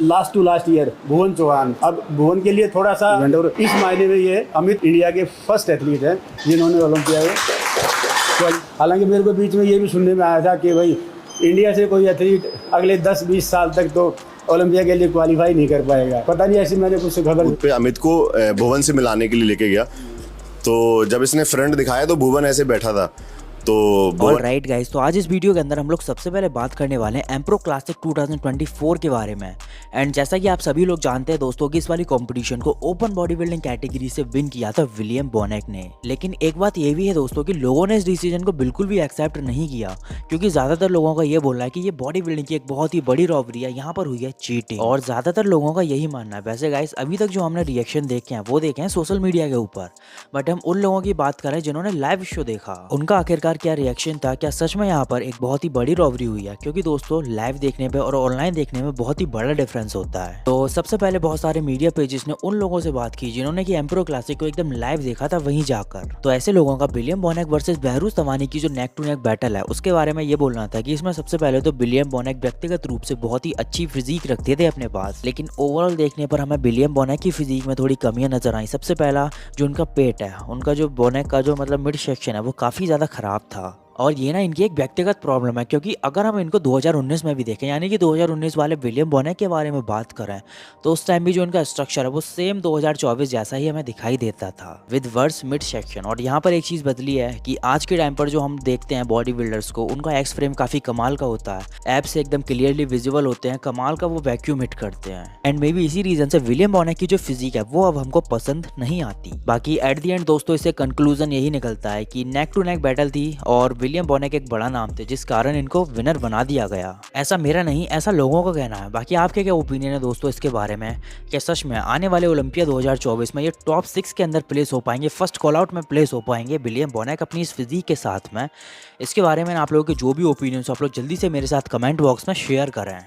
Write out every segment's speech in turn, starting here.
Last to last year भुवन चौहान। अब भुवन के लिए थोड़ा सा और इस मायने में ये अमित इंडिया के फर्स्ट एथलीट हैं जिन्होंने ओलंपिया में, हालांकि मेरे को बीच में ये भी सुनने में आया था कि भाई इंडिया से कोई एथलीट अगले 10-20 साल तक तो ओलंपिया के लिए क्वालिफाई नहीं कर पाएगा, पता नहीं, ऐसी मैंने कुछ खबर पे अमित को भुवन से मिलाने के लिए लेके गया, तो जब इसने फ्रंट दिखाया तो भुवन ऐसे बैठा था। तो ऑलराइट गाइस, तो आज इस वीडियो के अंदर हम लोग सबसे पहले बात करने वाले हैं एम्प्रो क्लासिक 2024 के बारे में। एंड जैसा कि आप सभी लोग जानते हैं दोस्तों कि इस वाली कंपटीशन को ओपन बॉडी बिल्डिंग कैटेगरी से विन किया था विलियम बोनेक ने। लेकिन एक बात ये भी है दोस्तों कि लोगों ने इस डिसीजन को बिल्कुल भी एक्सेप्ट नहीं किया, क्योंकि ज्यादातर लोगों का ये बोलना है कि ये बॉडी बिल्डिंग की एक बहुत ही बड़ी रॉबरी है, यहाँ पर हुई है चीटिंग, और ज्यादातर लोगों का यही मानना है। वैसे गाइस अभी तक जो हमने रिएक्शन देखे हैं वो देखे हैं सोशल मीडिया के ऊपर, बट हम उन लोगों की बात करें जिन्होंने लाइव शो देखा, उनका आखिरकार क्या रिएक्शन था, क्या सच में यहाँ पर एक बहुत ही बड़ी रॉबरी हुई है। क्योंकि दोस्तों लाइव देखने पे और ऑनलाइन देखने में बहुत ही बड़ा डिफरेंस होता है। तो सबसे पहले बहुत सारे मीडिया पेजेस ने उन लोगों से बात की जिन्होंने कि एम्प्रो क्लासिक को एकदम लाइव देखा था वहीं जाकर। तो ऐसे लोगों का विलियम बोनेक वर्सेस बहरूज तवानी की जो नेक टू नेक बैटल है उसके बारे में ये बोलना था कि इसमें सबसे पहले तो विलियम बोनेक व्यक्तिगत रूप से बहुत ही अच्छी फिजिक रखते थे अपने पास, लेकिन ओवरऑल देखने पर हमें विलियम बोनेक की फिजिक में थोड़ी कमियां नजर आई। सबसे पहला जो उनका पेट है, उनका जो बोनेक का जो मतलब मिड सेक्शन है वो काफी ज्यादा खराब था, और ये ना इनकी एक व्यक्तिगत प्रॉब्लम है। क्योंकि अगर हम इनको 2019 में भी देखें, यानी कि 2019 वाले विलियम बोनेक के बारे में बात करें, तो उस टाइम भी जो इनका स्ट्रक्चर है वो सेम 2024 जैसा ही हमें दिखाई देता था विद वर्स मिड सेक्शन। और यहाँ पर एक चीज़ बदली है कि आज के टाइम पर जो हम देखते हैं बॉडी बिल्डर्स को, उनका एक्स फ्रेम काफ़ी कमाल का होता है, एब्स से एकदम क्लियरली विजिबल होते हैं, कमाल का वो वैक्यूम हिट करते हैं। एंड मे बी इसी रीजन से विलियम बोनेक की जो फिजिक है वो अब हमको पसंद नहीं आती। बाकी एट द एंड दोस्तों इससे कंक्लूजन यही निकलता है कि नेक टू नेक बैटल थी और विलियम बोनेक एक बड़ा नाम थे जिस कारण इनको विनर बना दिया गया। ऐसा मेरा नहीं, ऐसा लोगों का कहना है। बाकी आपके क्या ओपिनियन है दोस्तों इसके बारे में? क्या सच में आने वाले ओलंपिया 2024 में ये टॉप 6 के अंदर प्लेस हो पाएंगे, फर्स्ट कॉल आउट में प्लेस हो पाएंगे विलियम बोनेक अपनी इस फिजिक के साथ में? इसके बारे में आप लोगों के जो भी ओपिनियन आप लोग जल्दी से मेरे साथ कमेंट बॉक्स में शेयर करें।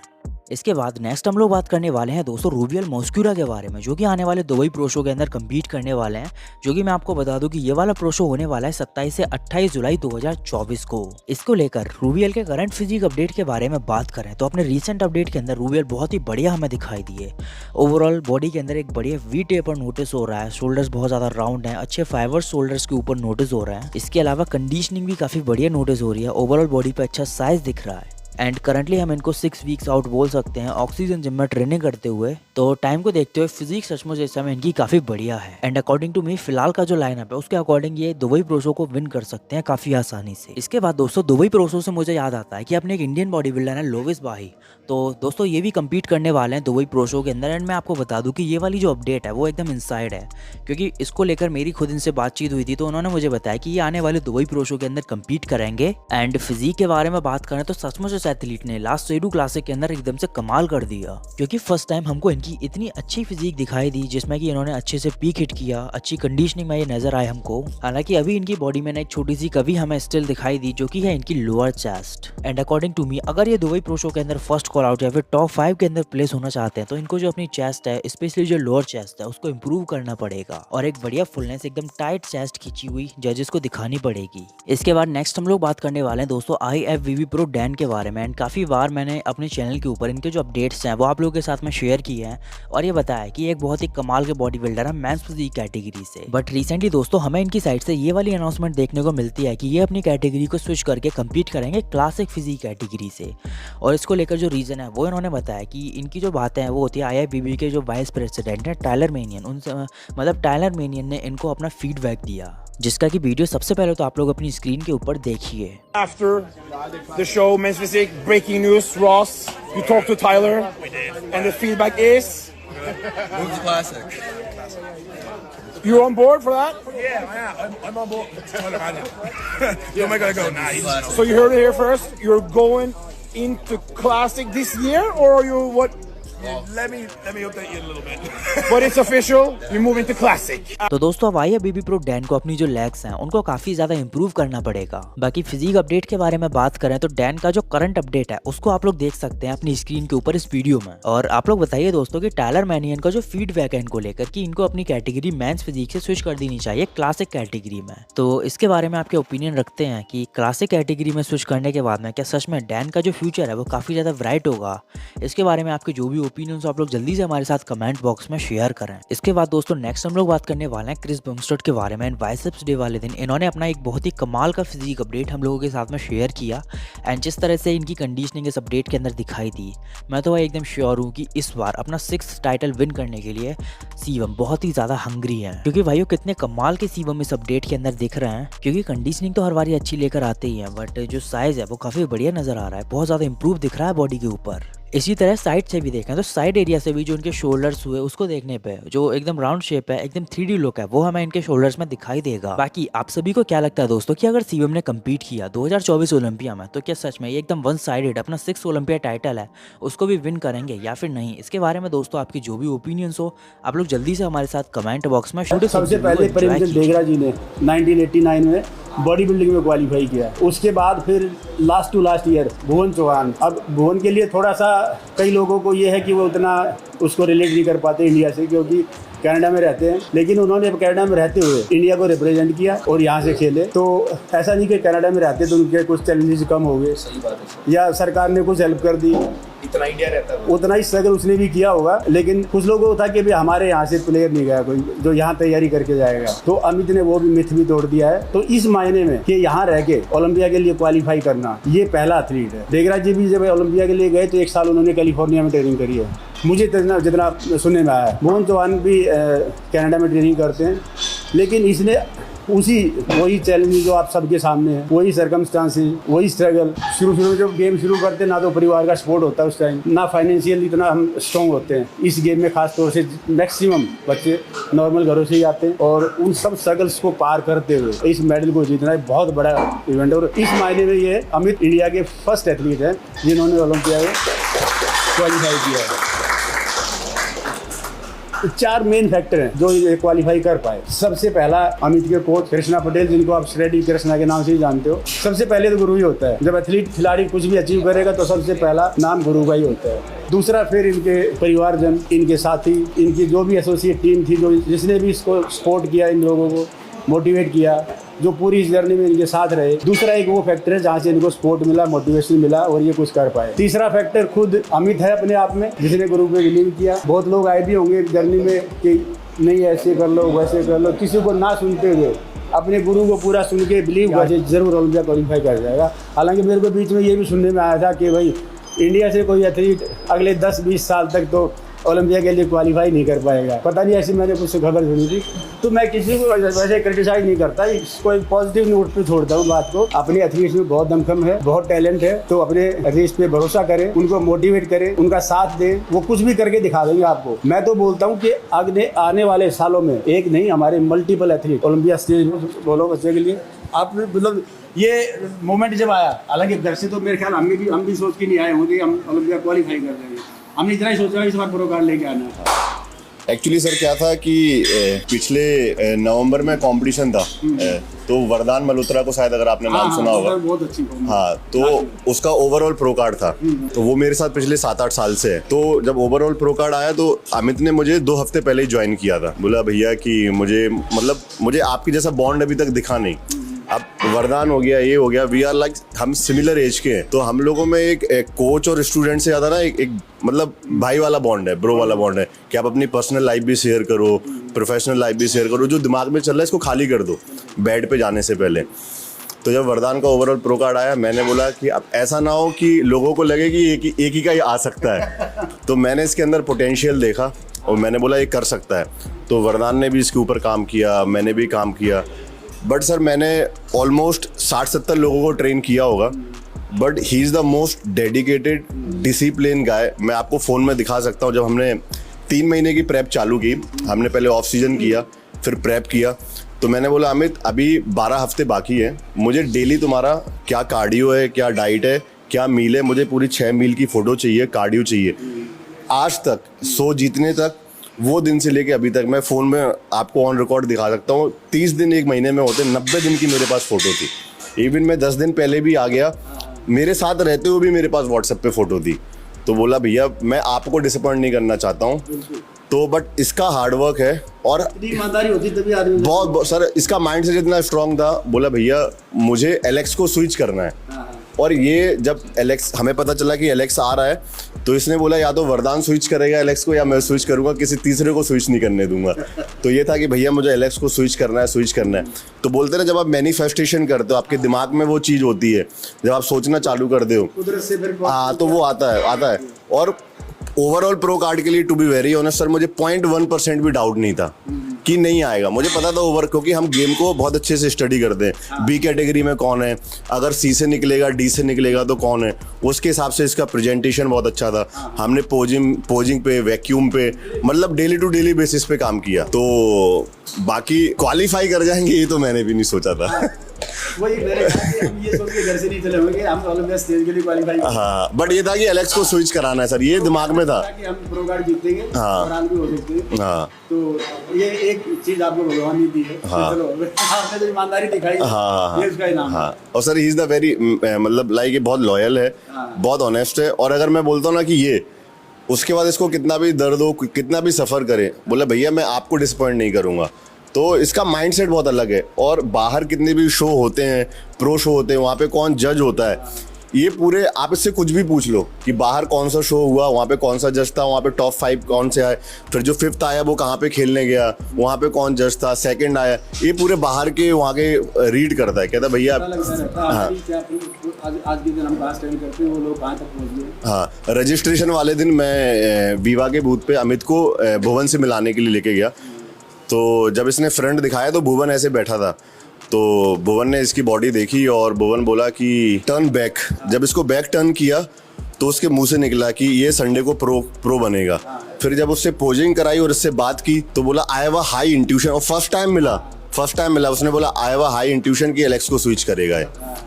इसके बाद नेक्स्ट हम लोग बात करने वाले हैं दोस्तों रूबियल मोस्क्यूरा के बारे में, जो कि आने वाले दुबई प्रो शो के अंदर कम्पीट करने वाले हैं। जो कि मैं आपको बता दूं कि ये वाला प्रो शो होने वाला है 27 से 28 जुलाई 2024 को। इसको लेकर रूबियल के करंट फिजिक अपडेट के बारे में बात करें तो अपने रिसेंट अपडेट के अंदर रूबियल बहुत ही बढ़िया हमें दिखाई दिए। ओवरऑल बॉडी के अंदर एक बढ़िया वी टेपर नोटिस हो रहा है, शोल्डर्स बहुत ज्यादा राउंड है, अच्छे फाइबर शोल्डर्स के ऊपर नोटिस हो रहा है। इसके अलावा कंडीशनिंग भी काफी बढ़िया नोटिस हो रही है, ओवरऑल बॉडी पे अच्छा साइज दिख रहा है। एंड करंटली हम इनको 6 वीक्स आउट बोल सकते हैं ऑक्सीजन जिम में ट्रेनिंग करते हुए। तो टाइम को देखते हुए फिजिक सचमुच इस समय इनकी काफी बढ़िया है। एंड अकॉर्डिंग टू मी फिलहाल का जो लाइनअप है उसके अकॉर्डिंग ये दुबई प्रो शो को विन कर सकते हैं काफी आसानी से। इसके बाद दोस्तों दुबई प्रो शो से मुझे याद आता है कि अपने एक इंडियन बॉडी बिल्डर है लोविस बाही, तो दोस्तों ये भी कम्पीट करने वाले हैं दुबई प्रो शो के अंदर। एंड मैं आपको बता दूं कि ये वाली जो अपडेट है वो एकदम इनसाइड है, क्योंकि इसको लेकर मेरी खुद इनसे बातचीत हुई थी, तो उन्होंने मुझे बताया कि ये आने वाले दुबई प्रो शो के अंदर कम्पीट करेंगे। एंड फिजिक के बारे में बात करें तो सचमुच इस एथलीट ने लास्ट सेडू क्लासिक के अंदर एकदम से कमाल कर दिया, क्योंकि फर्स्ट टाइम हमको इनकी इतनी अच्छी फिजिक दिखाई दी जिसमें कि इन्होंने अच्छे से पीक हिट किया, अच्छी कंडीशनिंग में ये नजर आए हमको। हालांकि अभी इनकी बॉडी में एक छोटी सी कभी हमें स्टिल दिखाई दी जो कि है इनकी lower chest. And according to me अगर ये दुबई प्रो शो के अंदर फर्स्ट कॉल आउट या फिर टॉप 5 के अंदर प्लेस होना चाहते हैं तो इनको जो अपनी चेस्ट है, स्पेशली जो लोअर चेस्ट है, उसको इंप्रूव करना पड़ेगा और एक बढ़िया फुलनेस एकदम टाइट चेस्ट खींची हुई जजेस को दिखानी पड़ेगी। इसके बाद नेक्स्ट हम लोग बात करने वाले हैं दोस्तों IFBB प्रो डैन के बारे में। एंड काफी बार मैंने अपने चैनल के ऊपर इनके जो अपडेट्स हैं वो आप लोगों के साथ में शेयर किए हैं और ये बताया कि एक बहुत ही कमाल के बॉडी बिल्डर है मेंस फिजिक कैटेगरी से। बट रिसेंटली दोस्तों हमें इनकी साइड से ये वाली अनाउंसमेंट देखने को मिलती है कि ये अपनी कैटेगरी को स्विच करके कम्पीट करेंगे क्लासिक फिजिक कैटेगरी से। और इसको लेकर जो रीजन है वो इन्होंने बताया कि इनकी जो बातें हैं वो होती है IFBB के जो वाइस प्रेसिडेंट है टायलर मेनियन, उनसे मतलब टायलर मेनियन ने इनको अपना फीडबैक दिया, जिसका की वीडियो सबसे पहले तो आप लोग अपनी स्क्रीन के ऊपर देखिए। After the show, Men's Physique, breaking news, Ross, you talked to Tyler, We did. and the feedback is Move the classic. you're on board for that? Yeah, I'm on board. Tyler Mannion. Who am I gonna go? Nah, he's So you heard it here first. You're going into classic this year, or are you what? Let me update you a little bit. But it's official. You're moving to classic. तो दोस्तों अब IFBB pro Dan को अपनी जो legs हैं उनको काफी ज्यादा इंप्रूव करना पड़ेगा। बाकी फिजिक अपडेट के बारे में बात करें तो डैन का जो करंट अपडेट है उसको आप लोग देख सकते हैं अपनी स्क्रीन के ऊपर इस वीडियो में। और आप लोग बताइए दोस्तों कि टायलर मैनियन का जो फीडबैक है इनको लेकर कि इनको अपनी कैटेगरी मेंस फिजिक से स्विच कर देनी चाहिए क्लासिक कैटेगरी में। तो इसके बारे में आपके ओपिनियन रखते हैं कि क्लासिक कैटेगरी में स्विच करने के बाद में क्या सच में डैन का जो फ्यूचर है वो काफी ज्यादा ब्राइट होगा? इसके बारे में आपके जो भी ओपिनियंस आप लोग जल्दी से हमारे साथ कमेंट बॉक्स में शेयर करें। इसके बाद दोस्तों नेक्स्ट हम लोग बात करने वाले हैं क्रिस बमस्टेड के बारे में। एंड बाइसेप्स डे वाले दिन इन्होंने अपना एक बहुत ही कमाल का फिजिक अपडेट हम लोगों के साथ में शेयर किया। एंड जिस तरह से इनकी कंडीशनिंग इस अपडेट के अंदर दिखाई दी, मैं तो भाई एकदम श्योर हूँ कि इस बार अपना 6th टाइटल विन करने के लिए शिवम बहुत ही ज़्यादा हंग्री है। क्योंकि भाइयों कितने कमाल के शिवम इस अपडेट के अंदर दिख रहे हैं। क्योंकि कंडीशनिंग तो हर बारी अच्छी लेकर आते ही हैं, बट जो साइज़ है वो काफ़ी बढ़िया नज़र आ रहा है, बहुत ज़्यादा इंप्रूव दिख रहा है बॉडी के ऊपर। इसी तरह साइड से भी देखें तो साइड एरिया से भी जो इनके शोल्डर्स हुए उसको देखने पे जो एकदम राउंड शेप है, एकदम 3D लुक है, वो हमें इनके शोल्डर्स में दिखाई देगा। बाकी आप सभी को क्या लगता है दोस्तों कि अगर शिवम ने कम्पीट किया 2024 ओलंपिया में, तो क्या सच में ये एकदम वन साइडेड अपना 6th ओलंपिया टाइटल है उसको भी विन करेंगे या फिर नहीं? इसके बारे में दोस्तों आपकी जो भी ओपिनियंस हो आप लोग जल्दी से हमारे साथ कमेंट बॉक्स में सबसे पहले प्रेमचंद ढेगरा जी ने 1989 में बॉडी बिल्डिंग में क्वालिफाई किया। उसके बाद फिर लास्ट टू लास्ट ईयर भुवन चौहान। अब भुवन के लिए थोड़ा सा कई लोगों को ये है कि वो उतना उसको रिलेट नहीं कर पाते इंडिया से, क्योंकि कनाडा में रहते हैं। लेकिन उन्होंने कनाडा में रहते हुए इंडिया को रिप्रेजेंट किया और यहाँ से खेले। तो ऐसा नहीं कि कनाडा में रहते तो उनके कुछ चैलेंजेस कम हो गए, सही बात है, या सरकार ने कुछ हेल्प कर दी, इतना इंडिया रहता है उतना ही स्ट्रगल उसने भी किया होगा। लेकिन कुछ लोगों को था कि भाई हमारे यहाँ से प्लेयर नहीं गया कोई जो यहाँ तैयारी करके जाएगा। तो अमित ने वो भी मिथ भी तोड़ दिया है। तो इस मायने में कि यहाँ रह के ओलंपिया के लिए क्वालिफाई करना, ये पहला एथलीट है। ढेगरा जी भी जब ओलंपिया के लिए गए तो 1 साल उन्होंने कैलिफोर्निया में ट्रेनिंग करी है, मुझे जितना सुनने में आया। भुवन चौहान भी कनाडा में ट्रेनिंग करते हैं। लेकिन इसने वही चैलेंज जो आप सबके सामने है, वही सर्कमस्टांसेस, वही स्ट्रगल। शुरू में जब गेम शुरू करते हैं ना तो परिवार का सपोर्ट होता है उस टाइम, ना फाइनेंशियल इतना हम स्ट्रॉन्ग होते हैं। इस गेम में खास तौर से मैक्सिमम बच्चे नॉर्मल घरों से ही आते हैं और उन सब स्ट्रगल्स को पार करते हुए इस मेडल को जीतना एक बहुत बड़ा इवेंट है। और इस मायने में ये अमित इंडिया के फर्स्ट एथलीट हैं जिन्होंने ओलंपिया में क्वालिफाई किया है। 4 मेन फैक्टर हैं जो ये क्वालिफाई कर पाए। सबसे पहला अमित के कोच कृष्णा पटेल, जिनको आप श्रेडी कृष्णा के नाम से ही जानते हो। सबसे पहले तो गुरु ही होता है। जब एथलीट खिलाड़ी कुछ भी अचीव करेगा तो सबसे पहला नाम गुरु का ही होता है। दूसरा फिर इनके परिवारजन, इनके साथी, इनकी जो भी एसोसिएट टीम थी, जो जिसने भी इसको सपोर्ट किया, इन लोगों को मोटिवेट किया, जो पूरी इस जर्नी में इनके साथ रहे। दूसरा एक वो फैक्टर है जहाँ से इनको सपोर्ट मिला, मोटिवेशन मिला और ये कुछ कर पाए। तीसरा फैक्टर खुद अमित है अपने आप में, जिसने गुरु पे बिलीव किया। बहुत लोग आए भी होंगे जर्नी में कि नहीं ऐसे कर लो वैसे कर लो, किसी को ना सुनते हुए अपने गुरु को पूरा सुन के बिलीव कर जरूर ओलंपिया क्वालिफाई कर जाएगा। हालांकि मेरे को बीच में ये भी सुनने में आया था कि भाई इंडिया से कोई एथलीट अगले 10-20 साल तक तो ओलंपिया के लिए क्वालिफाई नहीं कर पाएगा। पता नहीं, ऐसी मैंने कुछ खबर सुनी थी। तो मैं किसी को वैसे क्रिटिसाइज नहीं करता, इसको एक पॉजिटिव नोट पे छोड़ता हूँ बात को। अपने एथलीट्स में बहुत दमखम है, बहुत टैलेंट है, तो अपने एथलीट्स पे भरोसा करें, उनको मोटिवेट करें, उनका साथ दें। वो कुछ भी करके दिखा देंगे आपको। मैं तो बोलता हूँ कि आने वाले सालों में एक नहीं, हमारे मल्टीपल एथलीट ओलंपिया स्टेज बोलो बच्चे के लिए। आप मतलब ये मोमेंट जब आया, हालांकि घर से तो मेरे ख्याल हम भी सोच के नहीं आए होंगे हम ओलंपिया क्वालिफाई कर जाएंगे। हमने इतना ही सोचा इस बार प्रो कार्ड लेके आना था। एक्चुअली सर क्या था कि पिछले नवंबर में कंपटीशन था, तो वरदान मल्होत्रा को शायद अगर आपने नाम सुना होगा, बहुत अच्छी हाँ, तो उसका ओवरऑल प्रो कार्ड था। तो वो मेरे साथ पिछले 7-8 साल से है। तो जब ओवरऑल प्रो कार्ड आया तो अमित ने मुझे 2 हफ्ते पहले ही ज्वाइन किया था। बोला भैया कि मुझे आपकी जैसा बॉन्ड अभी तक दिखा नहीं। अब वरदान हो गया, ये हो गया, वी आर लाइक, हम सिमिलर एज के हैं, तो हम लोगों में एक कोच और स्टूडेंट से ज़्यादा ना एक मतलब भाई वाला बॉन्ड है, ब्रो वाला बॉन्ड है कि आप अपनी पर्सनल लाइफ भी शेयर करो, प्रोफेशनल लाइफ भी शेयर करो। जो दिमाग में चल रहा है इसको खाली कर दो बेड पे जाने से पहले। तो जब वरदान का ओवरऑल प्रो कार्ड आया, मैंने बोला कि अब ऐसा ना हो कि लोगों को लगे कि एक ही का ही आ सकता है। तो मैंने इसके अंदर पोटेंशियल देखा और मैंने बोला ये कर सकता है। तो वरदान ने भी इसके ऊपर काम किया, मैंने भी काम किया। बट सर मैंने ऑलमोस्ट 60-70 लोगों को ट्रेन किया होगा, but he is the most dedicated discipline guy. मैं आपको फ़ोन में दिखा सकता हूँ। जब हमने 3 महीने की प्रेप चालू की, हमने पहले ऑफ सीजन किया, फिर प्रेप किया, तो मैंने बोला अमित अभी 12 हफ्ते बाकी है, मुझे डेली तुम्हारा क्या कार्डियो है, क्या डाइट है, क्या मील है, मुझे पूरी 6 मील की फ़ोटो चाहिए, कार्डियो चाहिए। आज तक 100 जीतने तक, वो दिन से लेके अभी तक मैं फ़ोन में आपको ऑन रिकॉर्ड दिखा सकता हूँ। 30 दिन एक महीने में होते, 90 दिन की मेरे पास फ़ोटो थी। इवन मैं 10 दिन पहले भी आ गया, मेरे साथ रहते हुए भी मेरे पास व्हाट्सएप पे फ़ोटो थी। तो बोला भैया मैं आपको डिसअपॉइंट नहीं करना चाहता हूँ, तो बट इसका हार्डवर्क है और ईमानदारी होती तभी आदमी बहुत सर इसका माइंड से जितना स्ट्रांग था। बोला भैया मुझे एलेक्स को स्विच करना है, और ये जब एलेक्स हमें पता चला कि एलेक्स आ रहा है तो इसने बोला या तो वरदान स्विच करेगा एलेक्स को या मैं स्विच करूंगा, किसी तीसरे को स्विच नहीं करने दूंगा। तो ये था कि भैया मुझे एलेक्स को स्विच करना है। तो बोलते ना जब आप मैनिफेस्टेशन करते हो आपके दिमाग में वो चीज़ होती है, जब आप सोचना चालू कर दो हाँ तो वो आता है। और ओवरऑल प्रो कार्ड के लिए to be very honest sir मुझे 0.1% भी डाउट नहीं था कि नहीं आएगा। मुझे पता था क्योंकि हम गेम को बहुत अच्छे से स्टडी करते हैं, बी कैटेगरी में कौन है, अगर सी से निकलेगा डी से निकलेगा तो कौन है, उसके हिसाब से इसका प्रेजेंटेशन बहुत अच्छा था। हमने पोजिंग पे, वैक्यूम पे, मतलब डेली टू डेली बेसिस पे काम किया। तो बाकी क्वालिफाई कर जाएंगे ये तो मैंने भी नहीं सोचा था। वही मैंने कहा कि हम ये सोच के घर से नहीं चले होंगे, हम ओलंपिया स्टेज के लिए क्वालीफाई। हाँ बट ये था कि एलेक्स को स्विच कराना है सर, ये दिमाग में था कि हम प्रो कार्ड जीतेंगे और आगे भी हो सकते हैं। हाँ तो ये एक चीज आपको भगवान ने दी है। हाँ। चलो आपने जो ईमानदारी दिखाई हाँ ये उसका इनाम है। हाँ। और sir he is the very मतलब लाइक ये बहुत लॉयल है, बहुत ऑनेस्ट है। और अगर मैं बोलता हूँ ना कि ये उसके बाद इसको कितना भी दर्द हो, कितना भी सफ़र करे, बोला भैया मैं आपको डिसअपॉइंट नहीं करूँगा। तो इसका माइंडसेट बहुत अलग है। और बाहर कितने भी शो होते हैं, प्रो शो होते हैं, वहाँ पे कौन जज होता है, ये पूरे आप इससे कुछ भी पूछ लो कि बाहर कौन सा शो हुआ, वहाँ पे कौन सा जज था, वहाँ पे टॉप 5 कौन से आए, फिर जो 5th आया वो कहाँ पे खेलने गया, वहाँ पे कौन जज था, 2nd आया, ये पूरे बाहर के वहाँ के रीड करता है। कहता भैया हाँ आज के दिन हम कहाँ स्टैंड करते हैं, वो लोग कहाँ तक पहुँच गए। हाँ रजिस्ट्रेशन वाले दिन मैं वीवा के बूथ पे अमित को भुवन से मिलाने के लिए लेके गया। तो जब इसने फ्रंट दिखाया तो भुवन ऐसे बैठा था, तो भुवन ने इसकी बॉडी देखी और भुवन बोला कि टर्न बैक। जब इसको बैक टर्न किया तो उसके मुंह से निकला कि ये संडे को प्रो बनेगा। फिर जब उससे पोजिंग कराई और इससे बात की तो बोला I have a high intuition. और फर्स्ट टाइम मिला उसने बोला I have a high intuition कि एलेक्स को स्विच करेगा,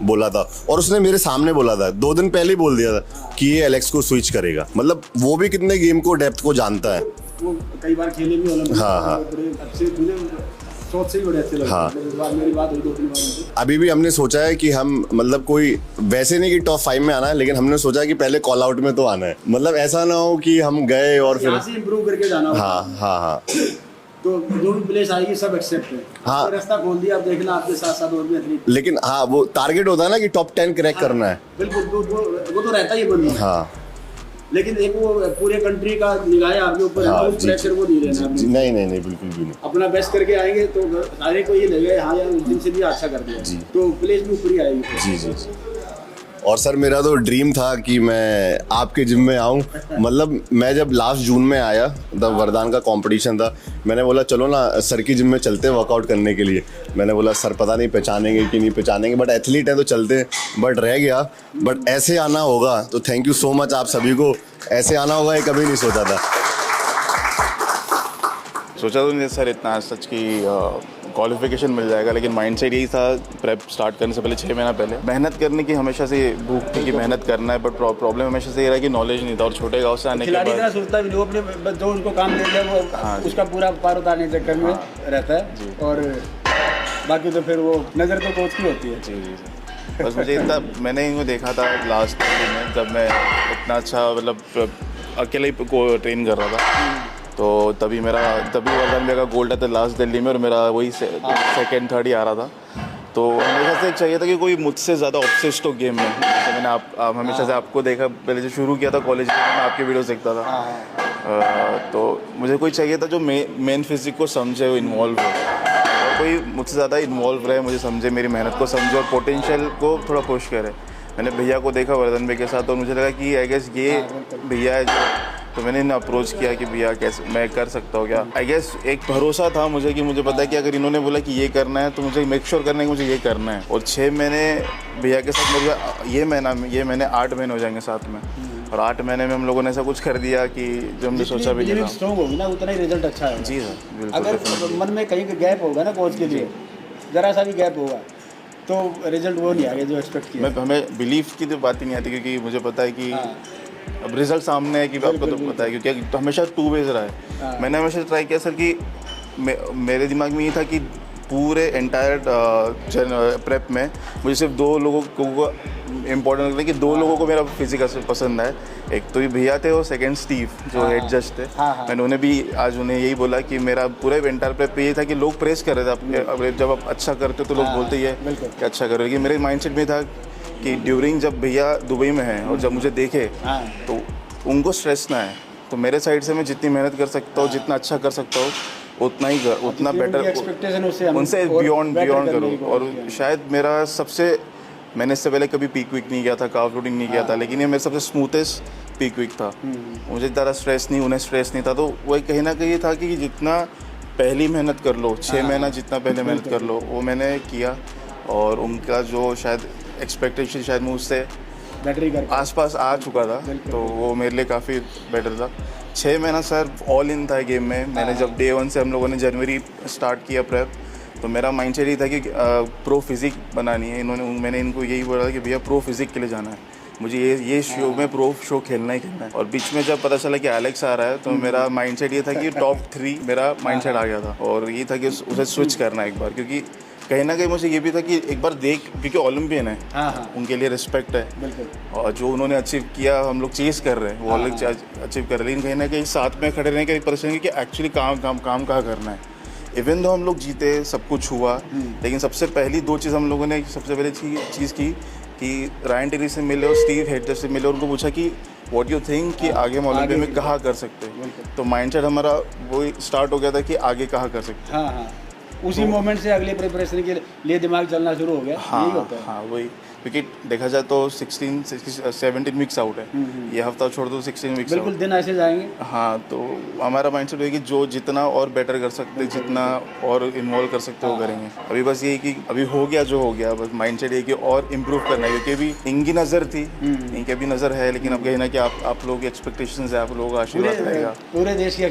बोला था। और उसने मेरे सामने बोला था, 2 दिन पहले ही बोल दिया था कि ये एलेक्स को स्विच करेगा। मतलब वो भी कितने गेम को डेप्थ को जानता है। वो कई बार खेले भी ओलंपिक। हाँ। अच्छे सोच से ही बड़े अच्छे लगे। हाँ। मेरी बात हुई 2-3 बार। अभी भी हमने सोचा है कि हम मतलब कोई वैसे नहीं कि टॉप 5 में आना है, लेकिन हमने सोचा कि पहले कॉल आउट में तो आना है। मतलब ऐसा ना हो कि हम गए और फिर यहाँ से इम्प्रूव करके जाना होगा। हाँ तो जो भी प्लेस आएगी सब एक्सेप्ट है। हाँ। रास्ता खोल दिया, आप देखना आपके साथ साथ और भी एथलीट। लेकिन हाँ वो टारगेट होता है ना कि टॉप 10 क्रैक करना है। बिल्कुल वो तो रहता ही बंदा। हाँ लेकिन एक वो पूरे कंट्री का निगाह आपके ऊपर है, उस प्रेशर को नहीं लेना आपने। नहीं बिल्कुल भी नहीं। अपना बेस्ट करके आएंगे तो सारे को ये लगेगा हाँ यार उस दिन से भी अच्छा कर दिया, तो प्लेस भी ऊपर ही आएगी। जी। और सर मेरा तो ड्रीम था कि मैं आपके जिम में आऊँ। मतलब मैं जब लास्ट जून में आया तब वरदान का कंपटीशन था, मैंने बोला चलो ना सर की जिम में चलते हैं वर्कआउट करने के लिए। मैंने बोला सर पता नहीं पहचानेंगे कि नहीं पहचानेंगे, बट एथलीट है तो चलते हैं। बट रह गया, बट ऐसे आना होगा तो थैंक यू सो मच आप सभी को। ऐसे आना होगा ये कभी नहीं सोचा था। सोचा तो नहीं सर इतना सच की क्वालिफिकेशन मिल जाएगा, लेकिन माइंडसेट यही था प्रेप स्टार्ट करने से पहले 6 महीना पहले मेहनत करने की हमेशा से भूख थी कि मेहनत करना है। बट प्रॉब्लम हमेशा से ये रहा कि नॉलेज नहीं था। और छोटे गांव से आने के खिलाड़ी बाद इतना सोचता भी नहीं, वो अपने जो उनको काम दे दिया वो उसका पूरा पार उतारने के चक्कर में रहता है। और बाकी तो फिर वो नज़र तो कोच की होती है। जी बस मुझे इतना मैंने इनको देखा था लास्ट में जब मैं इतना अच्छा मतलब अकेले ही को ट्रेन कर रहा था। तो तभी वरदान भैया का गोल्ड था लास्ट दिल्ली में और मेरा वही 2nd 3rd ही आ रहा था। तो हमेशा से चाहिए था कि कोई मुझसे ज़्यादा ऑब्सेस्ड हो गेम में। तो मैंने आप हमेशा से आपको देखा, पहले जो शुरू किया था कॉलेज में मैं आपके वीडियोस देखता था। तो मुझे कोई चाहिए था जो मेन फिजिक को समझे, वो इन्वॉल्व हो, और कोई मुझसे ज़्यादा इन्वॉल्व रहे, मुझे समझे, मेरी मेहनत को समझे और पोटेंशियल को थोड़ा पुश करे। मैंने भैया को देखा वर्धन भैया के साथ और मुझे लगा कि आई गेस ये भैया है जो। तो मैंने इन्हें अप्रोच किया कि भैया कैसे मैं कर सकता हूँ क्या। आई गेस एक भरोसा था मुझे कि मुझे पता है कि अगर इन्होंने बोला कि ये करना है तो मुझे मेक श्योर करना है कि मुझे ये करना है। और 6 महीने भैया के साथ मुझे ये महीने 8 महीने हो जाएंगे साथ में। और 8 महीने में हम लोगों ने ऐसा कुछ कर दिया कि जो हमने सोचा भी नहीं था। स्ट्रॉन्ग होगी ना उतना ही रिजल्ट अच्छा है। जी सर बिल्कुल। अगर मन में कहीं गैप होगा ना कोच के लिए, ज़रा सा भी गैप होगा तो रिजल्ट वो नहीं आएगा जो एक्सपेक्ट किया। हमें बिलीफ की तो बात ही नहीं आती, क्योंकि मुझे पता है कि अब रिजल्ट सामने है कि आपको तो पता है, क्योंकि तो हमेशा 2 वेज रहा है। मैंने हमेशा ट्राई किया सर कि मेरे दिमाग में ये था कि पूरे एंटायर प्रेप में मुझे सिर्फ 2 लोगों को इम्पोर्टेंट लगता है कि 2 लोगों को मेरा फिजिक पसंद है। एक तो ये भैया थे और 2nd स्टीव जो हेड जज थे। मैंने उन्हें भी आज उन्हें यही बोला कि मेरा पूरा एंटायर प्रेप पे ये था कि लोग प्रेस कर रहे थे। जब आप अच्छा करते हो तो लोग बोलते ही है कि अच्छा करो, लेकिन मेरे माइंडसेट में था कि ड्यूरिंग जब भैया दुबई में हैं और जब मुझे देखे तो उनको स्ट्रेस ना है। तो मेरे साइड से मैं जितनी मेहनत कर सकता हूँ, जितना अच्छा कर सकता हूँ, उतना ही उतना बेटर एक्सपेक्टेशन उनसे बियॉन्ड करूँ। और शायद मेरा मैंने इससे पहले कभी पीक वीक नहीं किया था, कार्ब लोडिंग नहीं किया था, लेकिन ये मेरा सबसे स्मूथेस्ट पीक वीक था। मुझे ज़्यादा स्ट्रेस नहीं, उन्हें स्ट्रेस नहीं था। तो वही कहीं ना कहीं था कि जितना पहली मेहनत कर लो, 6 महीना जितना पहले मेहनत कर लो, वो मैंने किया। और उनका जो शायद एक्सपेक्टेशन शायद मुझसे आसपास आ चुका था, तो वो मेरे लिए काफ़ी बेटर था। 6 महीना सर ऑल इन था गेम में। मैंने जब डे 1 से हम लोगों ने जनवरी स्टार्ट किया प्रेप, तो मेरा माइंडसेट ये था कि प्रो फिजिक बनानी है। मैंने इनको यही बोला कि भैया प्रो फिजिक के लिए जाना है, मुझे ये शो में प्रो शो खेलना ही खेलना है। और बीच में जब पता चला कि एलेक्स आ रहा है, तो मेरा माइंडसेट ये था कि टॉप 3 मेरा माइंडसेट आ गया था। और ये था कि उसे स्विच करना एक बार, क्योंकि कहीं ना कहीं मुझे ये भी था कि एक बार देख, क्योंकि ओलंपियन है, उनके लिए रिस्पेक्ट है। और जो उन्होंने अचीव किया हम लोग चेस कर रहे हैं, वो अलग अचीव कर रहे हैं, लेकिन कहीं ना कहीं साथ में खड़े रहने का पता चलेगा कि एक्चुअली काम कहाँ करना है। इवन दो हम लोग जीते, सब कुछ हुआ, लेकिन सबसे पहली 2 चीज़ हम लोगों ने सबसे पहले चीज़ की कि रायन टेरी से मिले और स्टीव हेडर से मिले और उनको पूछा कि व्हाट यू थिंक कि आगे हम ओलंपिक में कहाँ कर सकते हैं। तो माइंडसेट हमारा वो स्टार्ट हो गया था कि आगे कहाँ कर सकते हैं। उसी मोमेंट से अगले प्रिपरेशन के लिए दिमाग चलना शुरू हो गया। यही होता है। हाँ वही, क्योंकि देखा जाए तो 17 वीक्स आउट है, ये हफ्ता छोड़ दो 16 वीक्स बिल्कुल दिन ऐसे जाएंगे। हाँ, तो हमारा माइंडसेट है कि जो जितना और बेटर कर सकते, जितना और इन्वॉल्व कर सकते वो करेंगे। अभी बस ये कि अभी हो गया जो हो गया, बस माइंडसेट ये कि और इम्प्रूव करना है, क्योंकि अभी इनकी नज़र थी, इनकी भी नज़र है, लेकिन अब कहीं ना कि आप लोगों की एक्सपेक्टेशंस है, आप लोगों का आशीर्वाद रहेगा, पूरे देश की